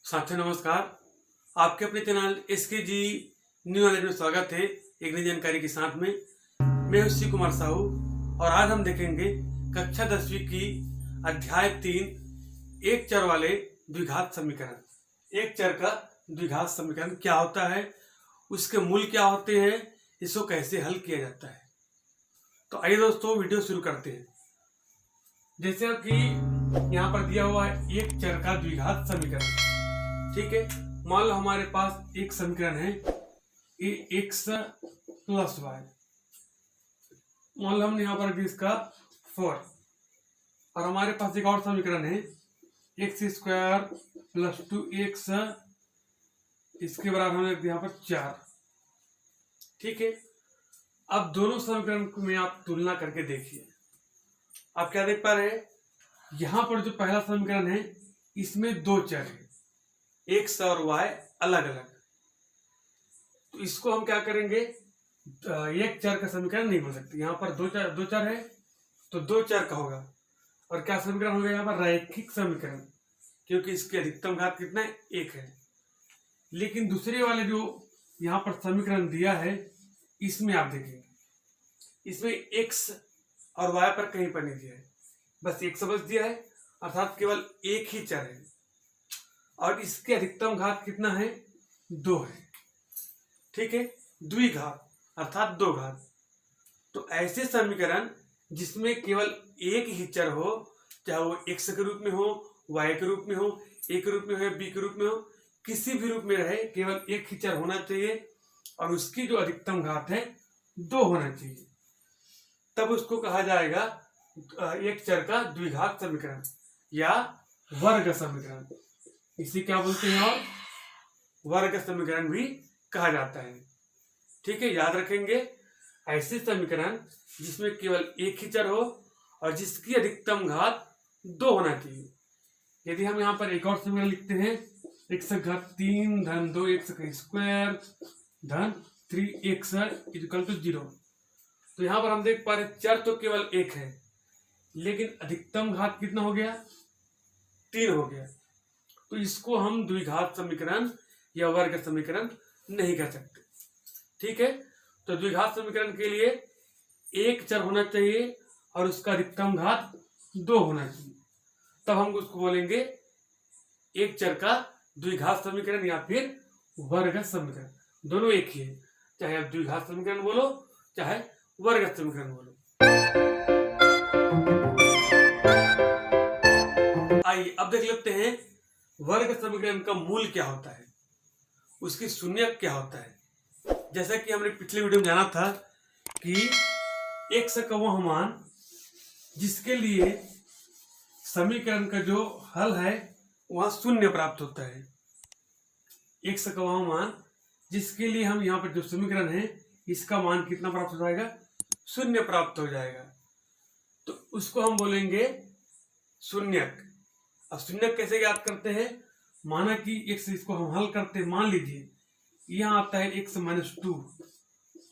साथियों नमस्कार। आपके अपने चैनल SKG न्यू नॉलेज में स्वागत है। एक नई जानकारी के साथ में मैं हूं शिव कुमार साहू और आज हम देखेंगे कक्षा 10वीं की अध्याय 3 एक चर वाले द्विघात समीकरण। एक चर का द्विघात समीकरण क्या होता है, उसके मूल क्या होते हैं, इसको कैसे हल किया जाता है। तो आइए दोस्तों वीडियो शुरू करते हैं। जैसे कि यहाँ पर दिया हुआ है एक चर का द्विघात समीकरण। ठीक है, मान लो हमारे पास एक समीकरण है x प्लस वाई। मान लो हमने यहाँ पर रख इसका 4 और हमारे पास एक और समीकरण है एक्स स्क्वायर प्लस 2x, इसके बराबर हमने रख दिया यहाँ पर 4। ठीक है, अब दोनों समीकरण में आप तुलना करके देखिए। आप क्या देख पा रहे हैं, यहाँ पर जो पहला समीकरण है इसमें दो चर है, एक्स और वाई अलग अलग। तो इसको हम क्या करेंगे, एक चर का समीकरण नहीं बन सकते। यहाँ पर दो चर है तो दो चर का होगा। और क्या समीकरण होगा यहाँ पर, रैखिक समीकरण, क्योंकि इसकी अधिकतम घात कितना है, एक है। लेकिन दूसरे वाले जो यहाँ पर समीकरण दिया है इसमें आप देखेंगे, इसमें एक्स और वाई पर कहीं पर नहीं दिया है, बस एक शब्द दिया है, अर्थात केवल एक ही चर है और इसकी अधिकतम घात कितना है, 2 है। ठीक है, द्विघात अर्थात दो घात। तो ऐसे समीकरण जिसमें केवल एक ही चर हो, चाहे वो x के रूप में हो, y के रूप में हो, a के रूप में हो, b के रूप में हो, किसी भी रूप में रहे, केवल एक ही चर होना चाहिए और उसकी जो अधिकतम घात है 2 होना चाहिए, तब उसको कहा जाएगा एक चर का द्विघात समीकरण या वर्ग समीकरण। इसी क्या बोलते हैं, और वर्ग समीकरण भी कहा जाता है। ठीक है, याद रखेंगे, ऐसे समीकरण जिसमें केवल एक ही चर हो और जिसकी अधिकतम घात 2 होना चाहिए। यदि हम यहाँ पर एक और समीकरण लिखते हैं, x घात 3 धन 2x का स्क्वायर धन 3x इक्वल टू 0। तो यहाँ पर हम देख पा रहे चर तो केवल एक है, लेकिन अधिकतम घात कितना हो गया, 3 हो गया। तो इसको हम द्विघात समीकरण या वर्ग समीकरण नहीं कह सकते। ठीक है, तो द्विघात समीकरण के लिए एक चर होना चाहिए और उसका अधिकतम घात 2 होना चाहिए, तब हम उसको बोलेंगे एक चर का द्विघात समीकरण या फिर वर्ग समीकरण। दोनों एक ही है, चाहे आप द्विघात समीकरण बोलो चाहे वर्ग समीकरण बोलो। आइए अब देख लेते हैं वर्ग समीकरण का मूल क्या होता है, उसकी शून्यक क्या होता है। जैसा कि हमने पिछले वीडियो में जाना था कि x का वह मान जिसके लिए समीकरण का जो हल है वह शून्य प्राप्त होता है। x का वह मान जिसके लिए हम यहाँ पर जो समीकरण है इसका मान कितना प्राप्त हो जाएगा, 0 प्राप्त हो जाएगा। तो उसको हम बोलेंगे शून्यक। अब शून्यक कैसे याद करते हैं, माना कि x इसको हम हल करते, मान लीजिए यहाँ आता है x माइनस 2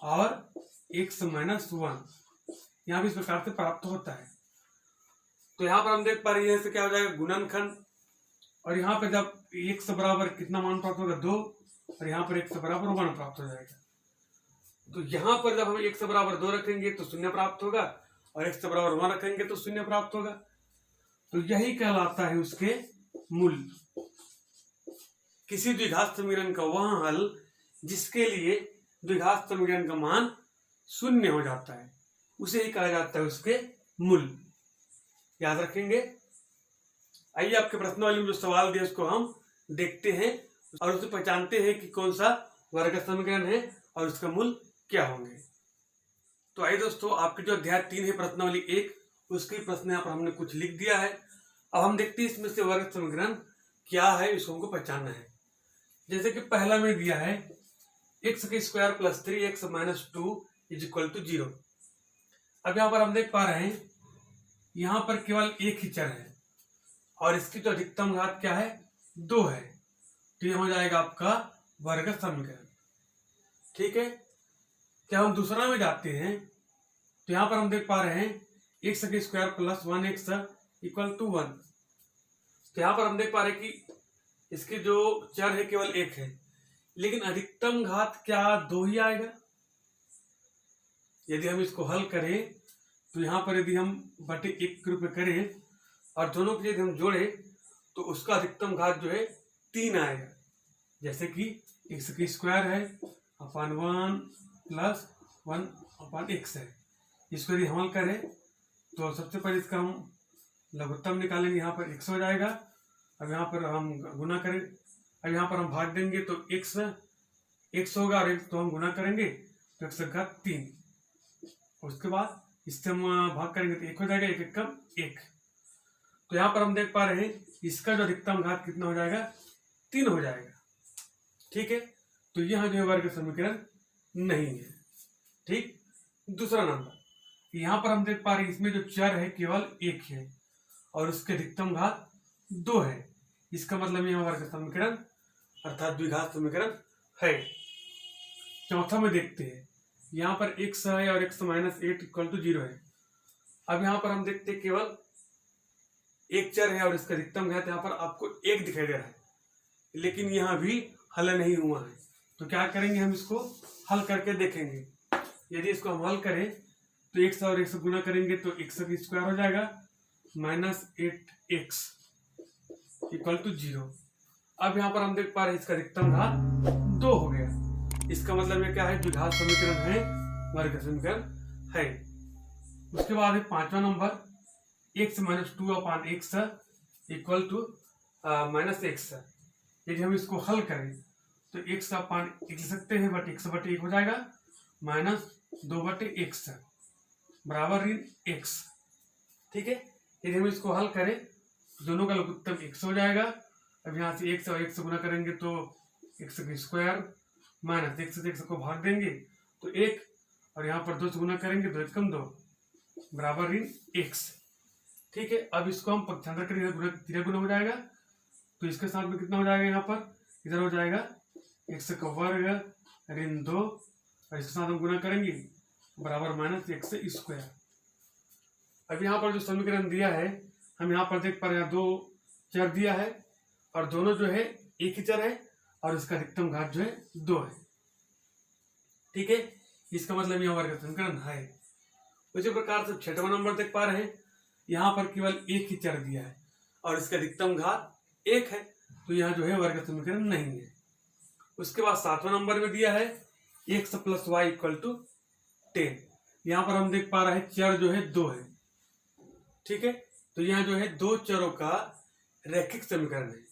और x माइनस 1, यहाँ भी इस प्रकार से प्राप्त होता है। तो यहाँ पर हम देख पा रहे हैं इससे क्या हो जाएगा, गुणनखंड। और यहाँ पे जब x बराबर कितना मान प्राप्त होगा, 2, और यहाँ पर x बराबर 1 प्राप्त हो जाएगा। तो यहाँ पर जब हम x बराबर 2 रखेंगे तो 0 प्राप्त होगा और x बराबर 1 रखेंगे तो 0 प्राप्त होगा। तो यही कहलाता है उसके मूल। किसी द्विघात समीकरण का वह हल जिसके लिए द्विघात समीकरण का मान 0 हो जाता है, उसे ही कहा जाता है उसके मूल। याद रखेंगे। आइए आपके प्रश्नावली में जो सवाल दिया उसको हम देखते हैं और उसे पहचानते हैं कि कौन सा वर्ग समीकरण है और उसका मूल क्या होंगे। तो आइए दोस्तों, आपके जो अध्याय 3 है प्रश्नावली 1, उसके प्रश्न यहाँ पर हमने कुछ लिख दिया है। अब हम देखते हैं इसमें से वर्ग समीकरण क्या है, इसको हमको पहचानना है। जैसे कि पहला में दिया है x का square plus 3x minus 2 is equal to 0। अब यहाँ पर हम देख पा रहे हैं यहाँ पर केवल एक ही चर है और इसकी तो अधिकतम घात क्या है, 2 है। तो यह हो जाएगा आपका वर्ग समीकरण। ठीक है, क्या हम दूसरा में जाते हैं तो यहाँ पर हम देख पा रहे हैं x का square plus 1x equal to 1। तो यहाँ पर हम देख पा रहे हैं कि इसके जो चर है केवल एक है, लेकिन अधिकतम घात क्या 2 ही आएगा? यदि हम इसको हल करें तो यहाँ पर यदि हम बटे 1 के रूप में करें और दोनों को यदि हम जोड़े तो उसका अधिकतम घात जो है 3 आएगा। जैसे कि x की स्क्वायर है अपॉन 1 प्लस 1 अपॉन x है। इसको यदि हम हल करें तो सबसे पहले इसका हम लघुत्तम निकालेंगे, यहाँ पर x हो जाएगा। अब यहाँ पर हम गुना करें, अब यहाँ पर हम भाग देंगे तो x होगा और x तो हम गुना करेंगे तो x का 3। उसके बाद इससे हम भाग करेंगे तो 1 हो जाएगा, 1 कम 1। तो यहाँ पर हम देख पा रहे हैं इसका जो अधिकतम घात कितना हो जाएगा? 3 हो जाएगा। ठीक है, तो यहाँ जो वर्ग समीकरण नहीं है। ठीक, दूसरा नंबर, यहाँ पर हम देख पा रहे हैं इसमें जो चर है केवल 1 है और उसके अधिकतम घात 2 है। इसका मतलब यहाँ वर्ग समीकरण अर्थात द्विघात समीकरण है। चौथा में देखते हैं, यहाँ पर x है और x माइनस 8 इक्वल टू 0 है। अब यहाँ पर हम देखते हैं केवल एक चर है और इसका अधिकतम घात यहाँ पर आपको 1 दिखाई दे रहा है, लेकिन यहाँ भी हल नहीं हुआ है। तो क्या करेंगे, हम इसको हल करके देखेंगे। यदि इसको हम हल करें तो x और x गुना करेंगे तो x की स्क्वायर हो जाएगा माइनस 8x इक्वल टू 0। अब यहाँ पर हम देख पा रहे हैं इसका अधिकतम घात 2 हो गया। इसका मतलब ये क्या है? द्विघात समीकरण है, वर्ग समीकरण है। उसके बाद है पांचवा number, x minus 2 upon x equal to minus x। यदि हम इसको हल करें तो x का अपॉन लिख सकते हैं, बट x बटे 1 हो जाएगा माइनस 2 बटे x बराबर ऋण x। ठीक है, यदि हम इसको हल करें दोनों का लघुत्तम x हो जाएगा। अब यहाँ से x और x गुना करेंगे तो x की स्क्वायर माइनस x से x को भाग देंगे तो 1 और यहाँ पर 2 से गुना करेंगे तो 1 कम 2 बराबर ऋण x। ठीक है, अब इसको हम पक्षांतर करेंगे, 3 गुना हो जाएगा तो इसके साथ में कितना हो जाएगा? यहाँ पर इधर हो जाएगा x का वर्ग ऋण 2 और इसके साथ हम गुना करेंगे बराबर माइनस x स्क्वायर। अब यहाँ पर जो समीकरण दिया है हम यहाँ पर देख पा रहे हैं 2 चर दिया है और दोनों जो है एक ही चर है और इसका अधिकतम घात जो है 2 है। ठीक है, इसका मतलब यहाँ वर्ग समीकरण है। उसी प्रकार से 6वां नंबर देख पा रहे हैं, यहाँ पर केवल एक ही चर दिया है और इसका अधिकतम घात 1 है, तो यहाँ जो है वर्ग समीकरण नहीं है। उसके बाद 7वां नंबर में दिया है x plus y equal to 10। यहाँ पर हम देख पा रहे हैं चर जो है 2 है। ठीक है, तो यहाँ जो है 2 चरों का रैखिक समीकरण है।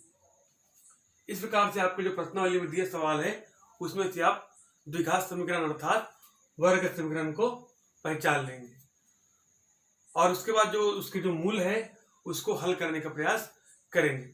इस प्रकार से आपके जो प्रश्नावली में दिए सवाल है उसमें से आप द्विघात समीकरण अर्थात वर्ग समीकरण को पहचान लेंगे और उसके बाद जो उसके जो मूल है उसको हल करने का प्रयास करेंगे।